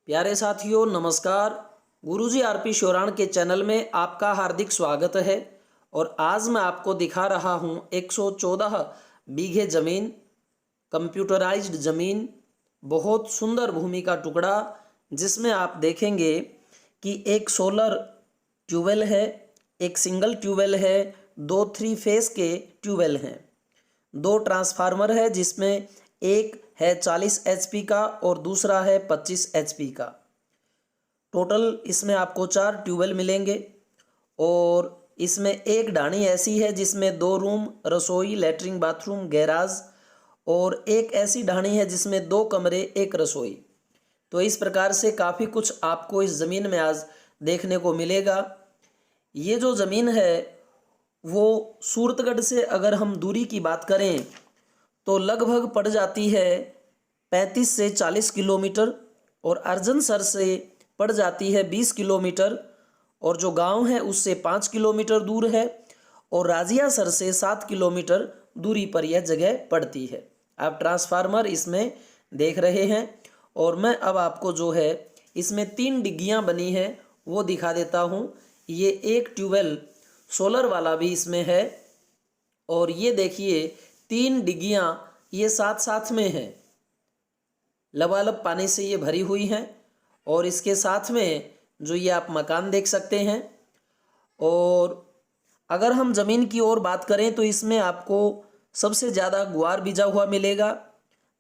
प्यारे साथियों नमस्कार। गुरुजी आरपी शोराण के चैनल में आपका हार्दिक स्वागत है। और आज मैं आपको दिखा रहा हूं 114 बीघे ज़मीन, कंप्यूटराइज्ड ज़मीन, बहुत सुंदर भूमि का टुकड़ा, जिसमें आप देखेंगे कि एक सोलर ट्यूबवेल है, एक सिंगल ट्यूबवेल है, दो 3 फेस के ट्यूबवेल हैं, दो ट्रांसफार्मर है जिसमें एक है 40 एचपी का और दूसरा है 25 एचपी का। टोटल इसमें आपको 4 ट्यूबवेल मिलेंगे। और इसमें एक ढाणी ऐसी है जिसमें 2 रूम, रसोई, लैट्रिन, बाथरूम, गैराज, और एक ऐसी ढाणी है जिसमें 2 कमरे, एक रसोई। तो इस प्रकार से काफ़ी कुछ आपको इस ज़मीन में आज देखने को मिलेगा। ये जो ज़मीन है वो सूरतगढ़ से अगर हम दूरी की बात करें तो लगभग पड़ जाती है 35 से 40 किलोमीटर, और अर्जनसर से पड़ जाती है 20 किलोमीटर, और जो गांव है उससे 5 किलोमीटर दूर है, और राजियासर से 7 किलोमीटर दूरी पर यह जगह पड़ती है। आप ट्रांसफार्मर इसमें देख रहे हैं। और मैं अब आपको जो है इसमें 3 डिग्गियां बनी हैं वो दिखा देता हूं। ये एक ट्यूबवेल सोलर वाला भी इसमें है, और ये देखिए 3 डिग्गियां ये साथ साथ में हैं, लबालब पानी से ये भरी हुई हैं। और इसके साथ में जो ये आप मकान देख सकते हैं। और अगर हम ज़मीन की ओर बात करें तो इसमें आपको सबसे ज़्यादा गुआर बीजा हुआ मिलेगा।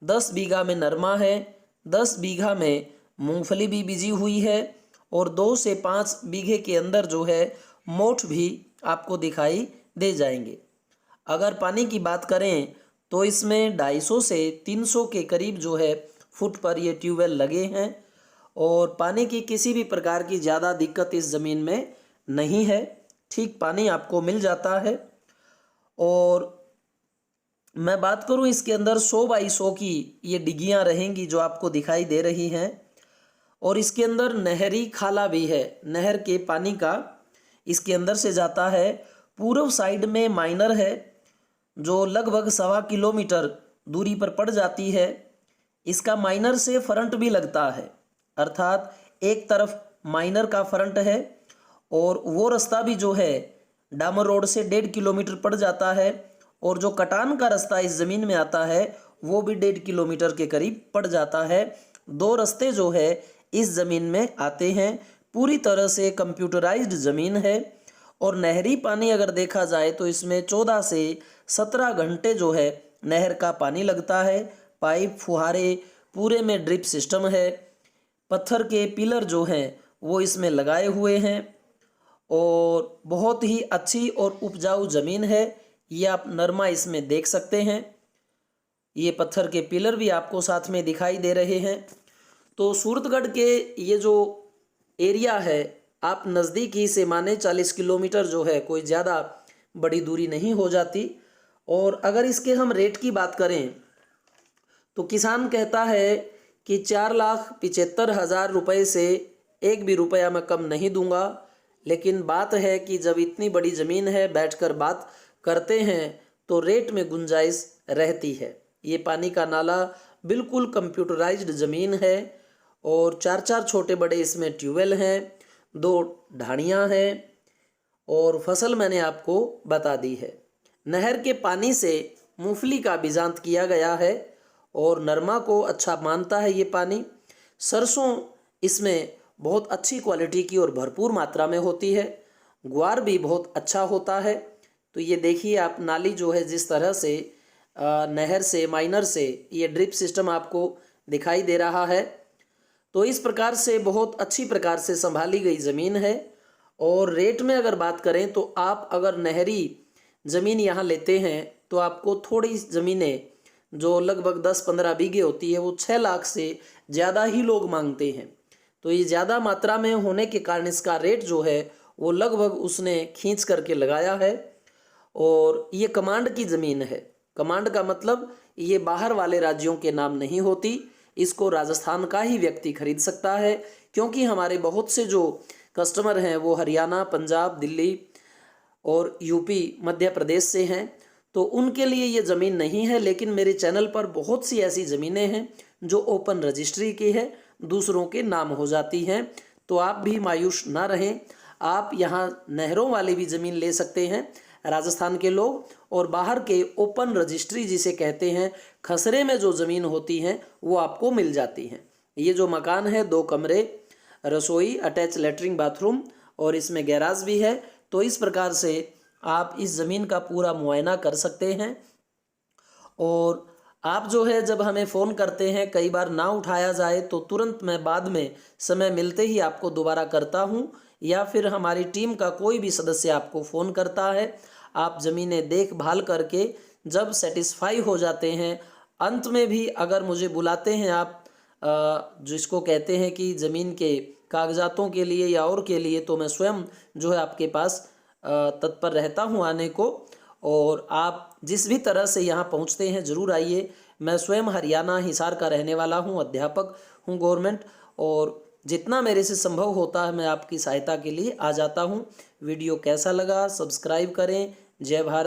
10 बीघा में नरमा है, 10 बीघा में मूंगफली भी बीजी हुई है, और 2 से 5 बीघे के अंदर जो है मोठ भी आपको दिखाई दे जाएंगे। अगर पानी की बात करें तो इसमें 250 से 300 के करीब जो है फुट पर ये ट्यूबवेल लगे हैं, और पानी की किसी भी प्रकार की ज़्यादा दिक्कत इस ज़मीन में नहीं है। ठीक पानी आपको मिल जाता है। और मैं बात करूं इसके अंदर 100 बाई 100 की ये डिग्गियां रहेंगी जो आपको दिखाई दे रही हैं। और इसके अंदर नहरी खाला भी है, नहर के पानी का इसके अंदर से जाता है। पूर्व साइड में माइनर है जो लगभग 1.25 किलोमीटर दूरी पर पड़ जाती है। इसका माइनर से फ्रंट भी लगता है, अर्थात एक तरफ माइनर का फ्रंट है, और वो रास्ता भी जो है डामर रोड से 1.5 किलोमीटर पड़ जाता है। और जो कटान का रास्ता इस ज़मीन में आता है वो भी 1.5 किलोमीटर के करीब पड़ जाता है। 2 रास्ते जो है इस ज़मीन में आते हैं। पूरी तरह से कंप्यूटराइज्ड ज़मीन है। और नहरी पानी अगर देखा जाए तो इसमें 14 से 17 घंटे जो है नहर का पानी लगता है। पाइप, फुहारे, पूरे में ड्रिप सिस्टम है। पत्थर के पिलर जो हैं वो इसमें लगाए हुए हैं, और बहुत ही अच्छी और उपजाऊ ज़मीन है। ये आप नरमा इसमें देख सकते हैं। ये पत्थर के पिलर भी आपको साथ में दिखाई दे रहे हैं। तो सूरतगढ़ के ये जो एरिया है, आप नज़दीक ही से माने 40 किलोमीटर जो है कोई ज़्यादा बड़ी दूरी नहीं हो जाती। और अगर इसके हम रेट की बात करें तो किसान कहता है कि 4,75,000 रुपये से एक भी रुपया मैं कम नहीं दूंगा। लेकिन बात है कि जब इतनी बड़ी ज़मीन है, बैठकर बात करते हैं तो रेट में गुंजाइश रहती है। ये पानी का नाला बिल्कुल कंप्यूटराइज्ड ज़मीन है, और 4-4 छोटे बड़े इसमें ट्यूबवेल हैं, 2 ढाणियाँ हैं, और फसल मैंने आपको बता दी है। नहर के पानी से मूंगफली का बीजांत किया गया है, और नरमा को अच्छा मानता है ये पानी। सरसों इसमें बहुत अच्छी क्वालिटी की और भरपूर मात्रा में होती है। ग्वार भी बहुत अच्छा होता है। तो ये देखिए आप नाली जो है जिस तरह से नहर से, माइनर से ये ड्रिप सिस्टम आपको दिखाई दे रहा है। तो इस प्रकार से बहुत अच्छी प्रकार से संभाली गई ज़मीन है। और रेट में अगर बात करें तो आप अगर नहरी ज़मीन यहाँ लेते हैं तो आपको थोड़ी ज़मीनें जो लगभग 10-15 बीघे होती है वो 6 लाख से ज़्यादा ही लोग मांगते हैं। तो ये ज़्यादा मात्रा में होने के कारण इसका रेट जो है वो लगभग उसने खींच करके लगाया है। और ये कमांड की ज़मीन है। कमांड का मतलब ये बाहर वाले राज्यों के नाम नहीं होती। इसको राजस्थान का ही व्यक्ति खरीद सकता है, क्योंकि हमारे बहुत से जो कस्टमर हैं वो हरियाणा, पंजाब, दिल्ली और यूपी, मध्य प्रदेश से हैं। तो उनके लिए ये ज़मीन नहीं है। लेकिन मेरे चैनल पर बहुत सी ऐसी ज़मीनें हैं जो ओपन रजिस्ट्री की है, दूसरों के नाम हो जाती हैं। तो आप भी मायूस ना रहें, आप यहाँ नहरों वाली भी ज़मीन ले सकते हैं राजस्थान के लोग, और बाहर के ओपन रजिस्ट्री जिसे कहते हैं, खसरे में जो ज़मीन होती हैं वो आपको मिल जाती हैं। ये जो मकान है 2 कमरे, रसोई, अटैच लेटरिन बाथरूम और इसमें गैराज भी है। तो इस प्रकार से आप इस ज़मीन का पूरा मुआयना कर सकते हैं। और आप जो है जब हमें फ़ोन करते हैं, कई बार ना उठाया जाए तो तुरंत मैं बाद में समय मिलते ही आपको दोबारा करता हूं, या फिर हमारी टीम का कोई भी सदस्य आपको फ़ोन करता है। आप ज़मीनें देखभाल करके जब सेटिस्फाई हो जाते हैं, अंत में भी अगर मुझे बुलाते हैं आप, जिसको कहते हैं कि ज़मीन के कागजातों के लिए या और के लिए, तो मैं स्वयं जो है आपके पास तत्पर रहता हूं आने को। और आप जिस भी तरह से यहाँ पहुँचते हैं ज़रूर आइए। मैं स्वयं हरियाणा हिसार का रहने वाला हूँ, अध्यापक हूँ गवर्नमेंट, और जितना मेरे से संभव होता है मैं आपकी सहायता के लिए आ जाता हूँ। वीडियो कैसा लगा सब्सक्राइब करें। जय भारत।